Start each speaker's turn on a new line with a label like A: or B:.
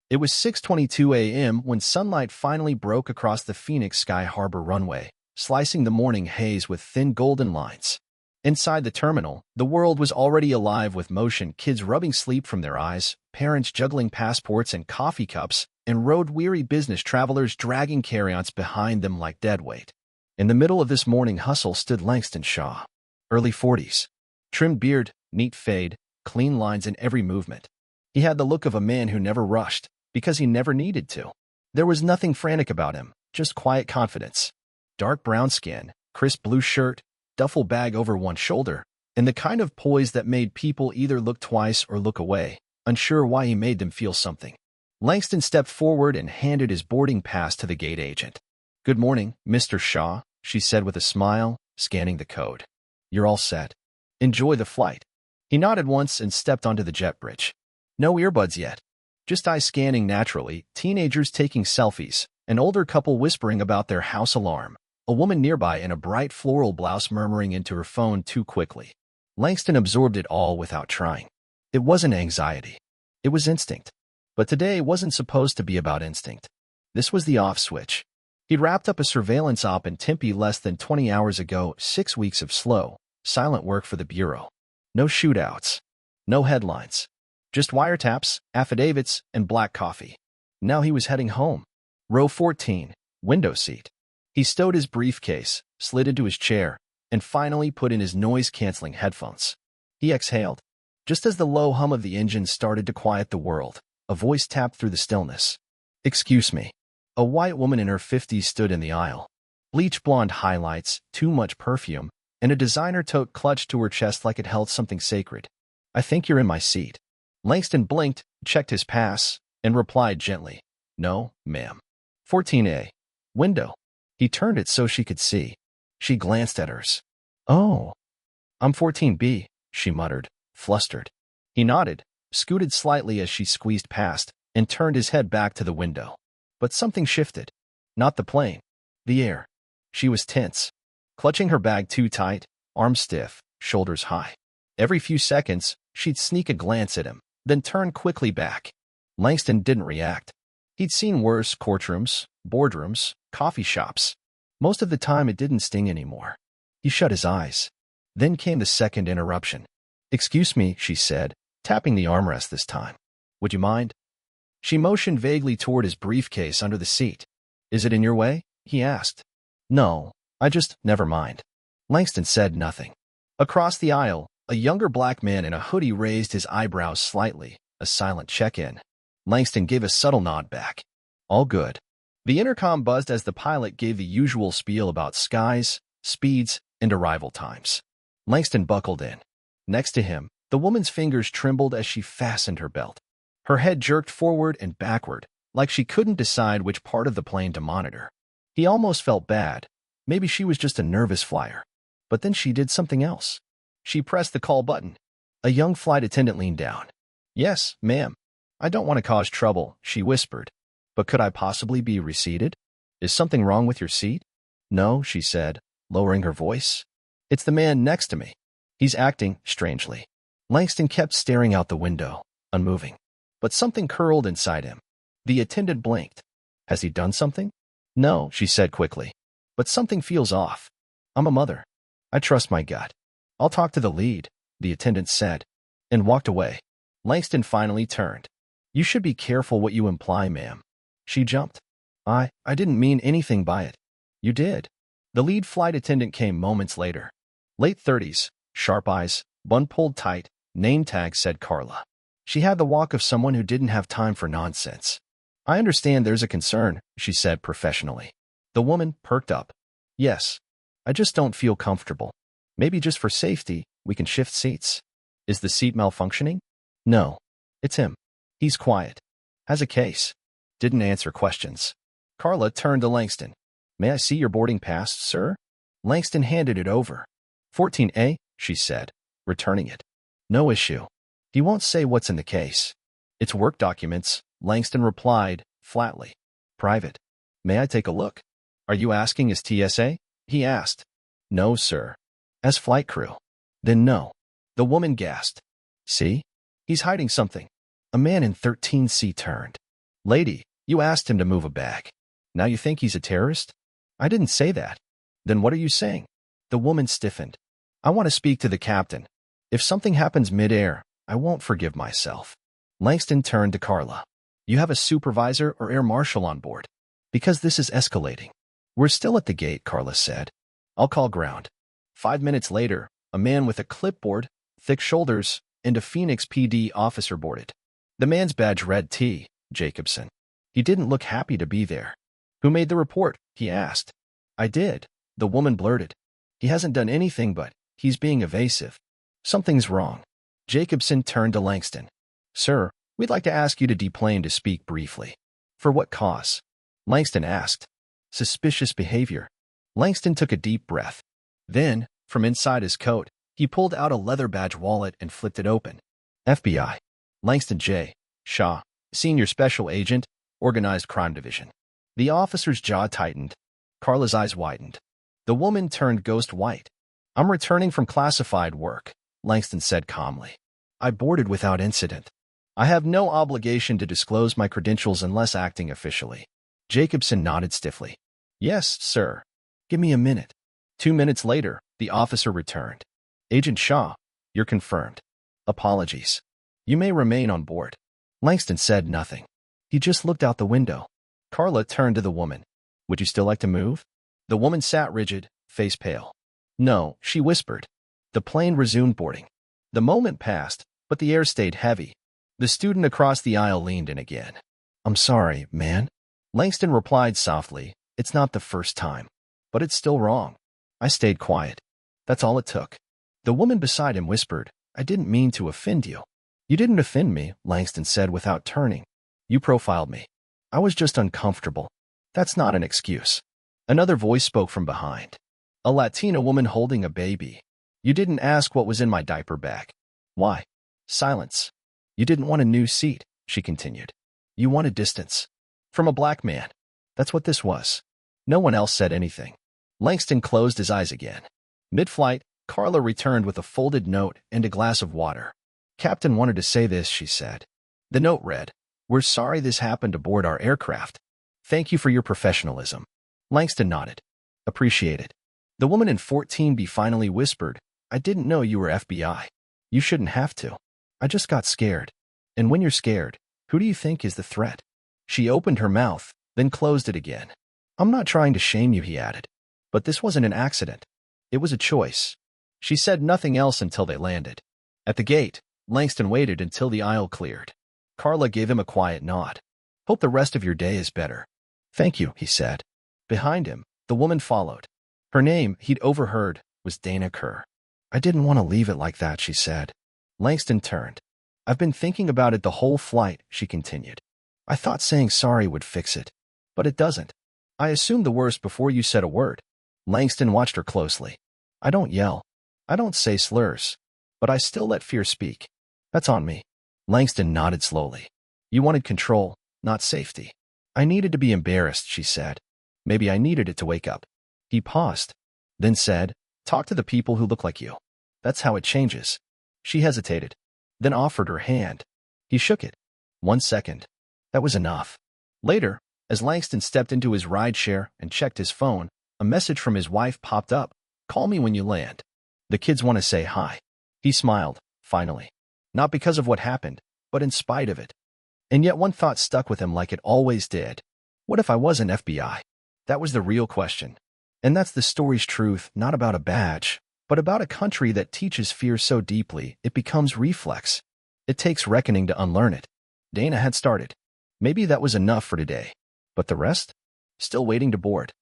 A: It was 6:22 a.m. when sunlight finally broke across the Phoenix Sky Harbor runway, slicing the morning haze with thin golden lines. Inside the terminal, the world was already alive with motion, kids rubbing sleep from their eyes, parents juggling passports and coffee cups, and road-weary business travelers dragging carry-ons behind them like deadweight. In the middle of this morning hustle stood Langston Shaw, early 40s. Trimmed beard, neat fade, clean lines in every movement. He had the look of a man who never rushed, because he never needed to. There was nothing frantic about him, just quiet confidence. Dark brown skin, crisp blue shirt, duffel bag over one shoulder, and the kind of poise that made people either look twice or look away, unsure why he made them feel something. Langston stepped forward and handed his boarding pass to the gate agent. "Good morning, Mr. Shaw," she said with a smile, scanning the code. "You're all set. Enjoy the flight." He nodded once and stepped onto the jet bridge. No earbuds yet. Just eyes scanning naturally, teenagers taking selfies, an older couple whispering about their house alarm, a woman nearby in a bright floral blouse murmuring into her phone too quickly. Langston absorbed it all without trying. It wasn't anxiety. It was instinct. But today wasn't supposed to be about instinct. This was the off switch. He'd wrapped up a surveillance op in Tempe less than 20 hours ago, 6 weeks of slow, silent work for the Bureau. No shootouts. No headlines. Just wiretaps, affidavits, and black coffee. Now he was heading home. Row 14, window seat. He stowed his briefcase, slid into his chair, and finally put in his noise-canceling headphones. He exhaled. Just as the low hum of the engine started to quiet the world, a voice tapped through the stillness. "Excuse me." A white woman in her 50s stood in the aisle. Bleach blonde highlights, too much perfume, and a designer tote clutched to her chest like it held something sacred. "I think you're in my seat." Langston blinked, checked his pass, and replied gently, "No, ma'am." 14A. Window. He turned it so she could see. She glanced at hers. "Oh, I'm 14B, she muttered, flustered. He nodded, scooted slightly as she squeezed past, and turned his head back to the window. But something shifted. Not the plane. The air. She was tense, clutching her bag too tight, arms stiff, shoulders high. Every few seconds, she'd sneak a glance at him, then turn quickly back. Langston didn't react. He'd seen worse: courtrooms, boardrooms, coffee shops. Most of the time it didn't sting anymore. He shut his eyes. Then came the second interruption. "Excuse me," she said, tapping the armrest this time. "Would you mind?" She motioned vaguely toward his briefcase under the seat. "Is it in your way?" he asked. "No, never mind." Langston said nothing. Across the aisle, a younger black man in a hoodie raised his eyebrows slightly, a silent check-in. Langston gave a subtle nod back. "All good." The intercom buzzed as the pilot gave the usual spiel about skies, speeds, and arrival times. Langston buckled in. Next to him, the woman's fingers trembled as she fastened her belt. Her head jerked forward and backward, like she couldn't decide which part of the plane to monitor. He almost felt bad. Maybe she was just a nervous flyer. But then she did something else. She pressed the call button. A young flight attendant leaned down. "Yes, ma'am. I don't want to cause trouble," she whispered. "But could I possibly be reseated? Is something wrong with your seat?" "No," she said, lowering her voice. "It's the man next to me. He's acting strangely." Langston kept staring out the window, unmoving. But something curled inside him. The attendant blinked. "Has he done something?" "No," she said quickly. "But something feels off. I'm a mother. I trust my gut." "I'll talk to the lead," the attendant said, and walked away. Langston finally turned. "You should be careful what you imply, ma'am." She jumped. I didn't mean anything by it." "You did." The lead flight attendant came moments later. Late 30s, sharp eyes, bun pulled tight, name tag said Carla. She had the walk of someone who didn't have time for nonsense. "I understand there's a concern," she said professionally. The woman perked up. "Yes. I just don't feel comfortable. Maybe just for safety, we can shift seats." "Is the seat malfunctioning?" "No. It's him. He's quiet. Has a case. Didn't answer questions." Carla turned to Langston. "May I see your boarding pass, sir?" Langston handed it over. 14A, she said, returning it. "No issue. He won't say what's in the case." "It's work documents," Langston replied, flatly. "Private. May I take a look?" "Are you asking as TSA?" he asked. "No, sir. As flight crew." "Then no." The woman gasped. "See? He's hiding something." A man in 13C turned. Lady, you asked him to move a bag. Now you think he's a terrorist? I didn't say that. Then what are you saying? The woman stiffened. I want to speak to the captain. If something happens mid-air, I won't forgive myself. Langston turned to Carla. You have a supervisor or air marshal on board? Because this is escalating. We're still at the gate, Carla said. I'll call ground. 5 minutes later, a man with a clipboard, thick shoulders, and a Phoenix PD officer boarded. The man's badge read T. Jacobson. He didn't look happy to be there. Who made the report? He asked. I did, the woman blurted. He hasn't done anything, but he's being evasive. Something's wrong. Jacobson turned to Langston. Sir, we'd like to ask you to deplane to speak briefly. For what cause? Langston asked. Suspicious behavior. Langston took a deep breath. Then, from inside his coat, he pulled out a leather badge wallet and flipped it open. FBI. Langston J. Shaw, Senior Special Agent, Organized Crime Division. The officer's jaw tightened. Carla's eyes widened. The woman turned ghost white. I'm returning from classified work, Langston said calmly. I boarded without incident. I have no obligation to disclose my credentials unless acting officially. Jacobson nodded stiffly. Yes, sir. Give me a minute. 2 minutes later, the officer returned. Agent Shaw, you're confirmed. Apologies. You may remain on board. Langston said nothing. He just looked out the window. Carla turned to the woman. Would you still like to move? The woman sat rigid, face pale. No, she whispered. The plane resumed boarding. The moment passed, but the air stayed heavy. The student across the aisle leaned in again. I'm sorry, man. Langston replied softly. It's not the first time. But it's still wrong. I stayed quiet. That's all it took. The woman beside him whispered, I didn't mean to offend you. You didn't offend me, Langston said without turning. You profiled me. I was just uncomfortable. That's not an excuse. Another voice spoke from behind. A Latina woman holding a baby. You didn't ask what was in my diaper bag. Why? Silence. You didn't want a new seat, she continued. You wanted distance. From a black man. That's what this was. No one else said anything. Langston closed his eyes again. Mid-flight, Carla returned with a folded note and a glass of water. Captain wanted to say this, she said. The note read, We're sorry this happened aboard our aircraft. Thank you for your professionalism. Langston nodded. Appreciate it. The woman in 14B finally whispered, I didn't know you were FBI. You shouldn't have to. I just got scared. And when you're scared, who do you think is the threat? She opened her mouth, then closed it again. I'm not trying to shame you, he added. But this wasn't an accident. It was a choice. She said nothing else until they landed. At the gate, Langston waited until the aisle cleared. Carla gave him a quiet nod. Hope the rest of your day is better. Thank you, he said. Behind him, the woman followed. Her name, he'd overheard, was Dana Kerr. I didn't want to leave it like that, she said. Langston turned. I've been thinking about it the whole flight, she continued. I thought saying sorry would fix it. But it doesn't. I assumed the worst before you said a word. Langston watched her closely. I don't yell. I don't say slurs. But I still let fear speak. That's on me. Langston nodded slowly. You wanted control, not safety. I needed to be embarrassed, she said. Maybe I needed it to wake up. He paused, then said, Talk to the people who look like you. That's how it changes. She hesitated, then offered her hand. He shook it. 1 second. That was enough. Later, as Langston stepped into his rideshare and checked his phone, a message from his wife popped up. Call me when you land. The kids want to say hi. He smiled, finally. Not because of what happened, but in spite of it. And yet one thought stuck with him like it always did. What if I wasn't FBI? That was the real question. And that's the story's truth, not about a badge, but about a country that teaches fear so deeply it becomes reflex. It takes reckoning to unlearn it. Dana had started. Maybe that was enough for today. But the rest? Still waiting to board.